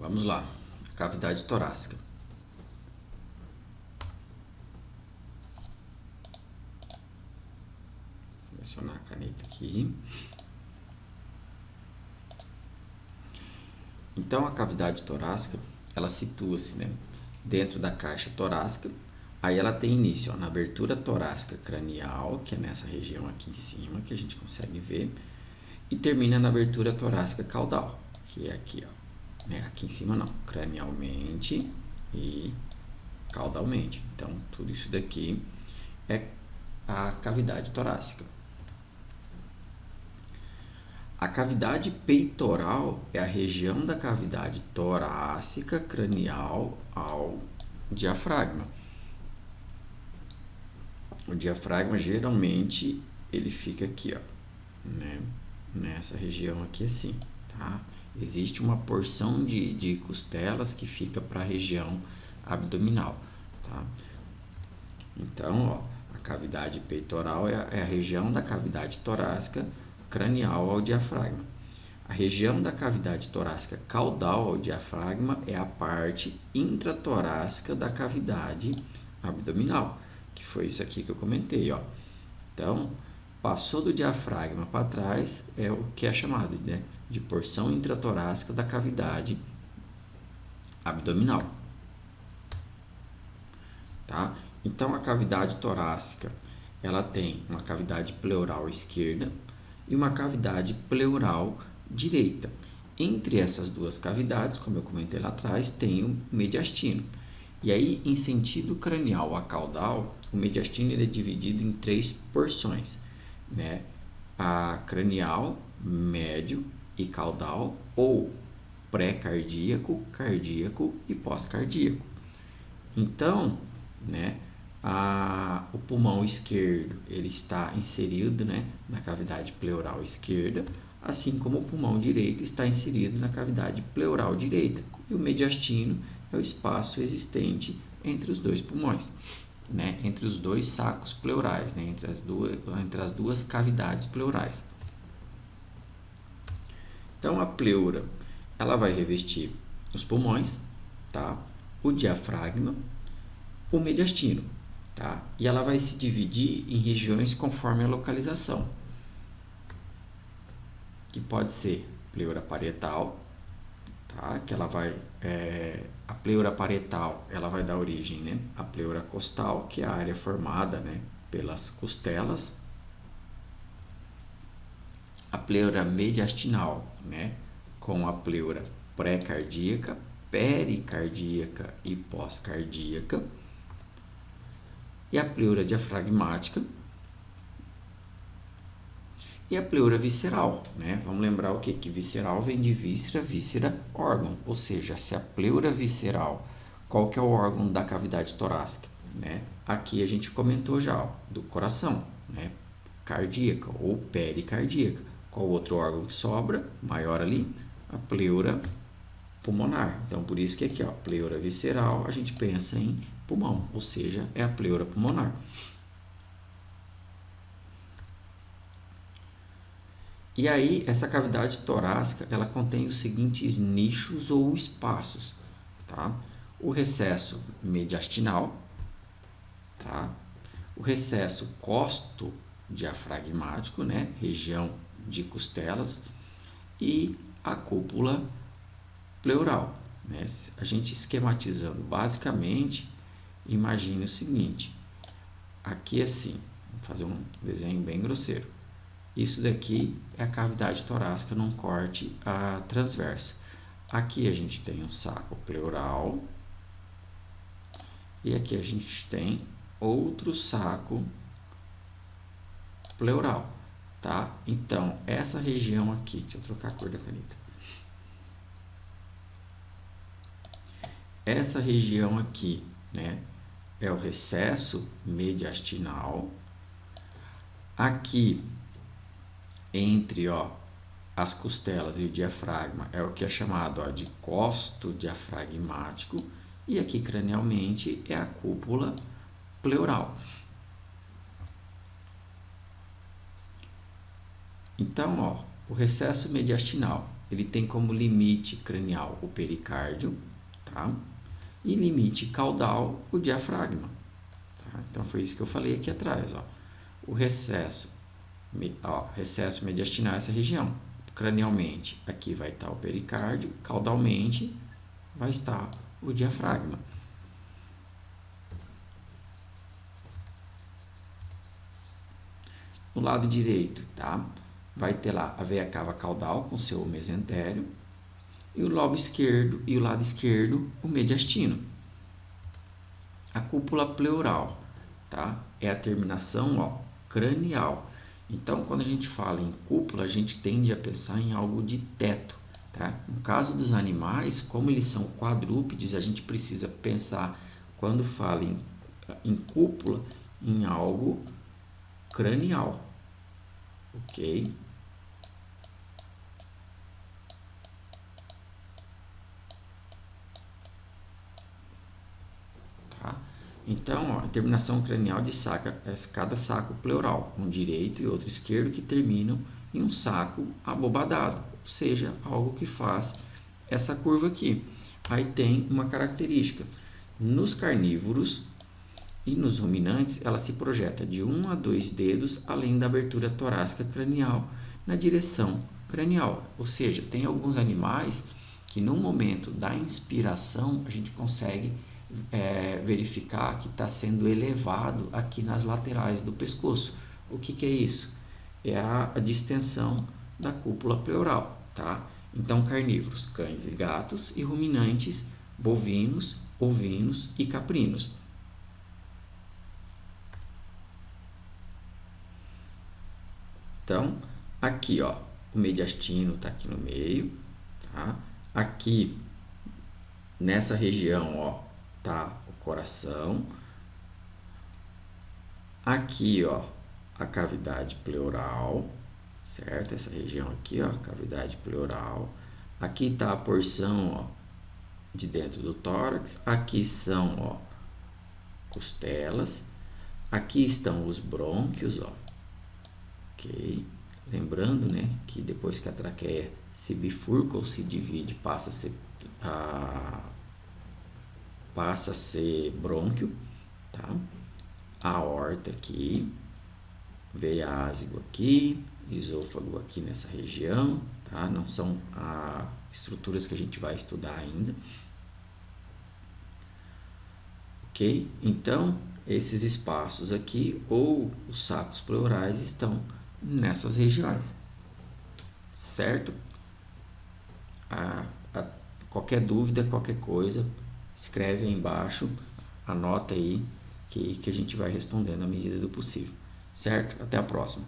Vamos lá, cavidade torácica. Selecionar a caneta aqui. Então, a cavidade torácica, ela situa-se, né, dentro da caixa torácica. Aí ela tem início, ó, na abertura torácica cranial, que é nessa região aqui em cima, que a gente consegue ver, e termina na abertura torácica caudal, que é aqui, ó, né, aqui em cima não, cranialmente e caudalmente. Então, tudo isso daqui é a cavidade torácica. A cavidade peitoral é a região da cavidade torácica cranial ao diafragma. O diafragma geralmente ele fica aqui, ó, né? Nessa região aqui assim, tá? Existe uma porção de costelas que fica para a região abdominal, tá? Então, ó, a cavidade peitoral é a região da cavidade torácica cranial ao diafragma. A região da cavidade torácica caudal ao diafragma é a parte intratorácica da cavidade abdominal, que foi isso aqui que eu comentei, ó. Então, passou do diafragma para trás é o que é chamado, né, de porção intratorácica da cavidade abdominal, tá? Então, a cavidade torácica, ela tem uma cavidade pleural esquerda e uma cavidade pleural direita. Entre essas duas cavidades, como eu comentei lá atrás, tem o mediastino. E aí, em sentido cranial a caudal, o mediastino ele é dividido em 3 porções, né? A cranial, médio e caudal, ou pré-cardíaco, cardíaco e pós-cardíaco. Então, né, o pulmão esquerdo ele está inserido, né, na cavidade pleural esquerda, assim como o pulmão direito está inserido na cavidade pleural direita. E o mediastino é o espaço existente entre os dois pulmões, né, entre os dois sacos pleurais, né, entre as duas cavidades pleurais. Então, a pleura ela vai revestir os pulmões, tá? O diafragma, o mediastino, tá? E ela vai se dividir em regiões conforme a localização, que pode ser pleura parietal, tá? Que ela vai a pleura parietal ela vai dar origem, né, à pleura costal, que é a área formada, né, pelas costelas. A pleura mediastinal, né, com a pleura pré-cardíaca, pericardíaca e pós-cardíaca. E a pleura diafragmática e a pleura visceral, né? Vamos lembrar o que? Que visceral vem de víscera, víscera, órgão. Ou seja, se a pleura visceral, qual que é o órgão da cavidade torácica, né? Aqui a gente comentou já, ó, do coração, né? Cardíaca ou pericardíaca. Qual outro órgão que sobra, maior ali? A pleura pulmonar. Então, por isso que aqui, ó, pleura visceral, a gente pensa em pulmão, ou seja, é a pleura pulmonar. E aí, essa cavidade torácica, ela contém os seguintes nichos ou espaços, tá? O recesso mediastinal, tá? O recesso costo-diafragmático, né? Região de costelas, e a cúpula pleural, né? A gente esquematizando basicamente, imagine o seguinte, aqui assim, vou fazer um desenho bem grosseiro. Isso daqui é a cavidade torácica num corte transverso. Aqui a gente tem um saco pleural e aqui a gente tem outro saco pleural, tá? Então, essa região aqui, deixa eu trocar a cor da caneta. Essa região aqui, né, é o recesso mediastinal. Aqui, entre, ó, as costelas e o diafragma, é o que é chamado, ó, de costo diafragmático. E aqui, cranialmente, é a cúpula pleural. Então, ó, o recesso mediastinal, ele tem como limite cranial o pericárdio, tá? E limite caudal o diafragma, tá? Então foi isso que eu falei aqui atrás, ó. O recesso mediastinal é essa região. Cranialmente, aqui vai estar o pericárdio, caudalmente vai estar o diafragma. No lado direito, tá? Vai ter lá a veia cava caudal com seu mesentério e o lado esquerdo, o mediastino. A cúpula pleural, tá? É a terminação, ó, cranial. Então, quando a gente fala em cúpula, a gente tende a pensar em algo de teto, tá? No caso dos animais, como eles são quadrúpedes, a gente precisa pensar, quando fala em cúpula, em algo cranial, ok? Tá? Então, ó, a terminação cranial de cada saco pleural, um direito e outro esquerdo, que terminam em um saco abobadado, ou seja, algo que faz essa curva aqui. Aí tem uma característica: nos carnívoros e nos ruminantes, ela se projeta de 1 a 2 dedos além da abertura torácica cranial na direção cranial. Ou seja, tem alguns animais que no momento da inspiração a gente consegue verificar que está sendo elevado aqui nas laterais do pescoço. O que é isso? É a distensão da cúpula pleural, tá? Então, carnívoros, cães e gatos, e ruminantes, bovinos, ovinos e caprinos. Então, aqui, ó, o mediastino está aqui no meio, tá? Aqui, nessa região, ó, tá o coração. Aqui, ó, a cavidade pleural, certo? Essa região aqui, ó, cavidade pleural. Aqui tá a porção, ó, de dentro do tórax. Aqui são, ó, costelas. Aqui estão os brônquios, ó. Ok? Lembrando, né, que depois que a traqueia se bifurca ou se divide, passa a ser brônquio, tá? A aorta aqui, veia ásigo aqui, esôfago aqui nessa região, tá? Não são estruturas que a gente vai estudar ainda. Ok? Então, esses espaços aqui, ou os sacos pleurais, estão nessas regiões, certo? Qualquer dúvida, qualquer coisa, escreve aí embaixo, anota aí que a gente vai respondendo à medida do possível, certo? Até a próxima.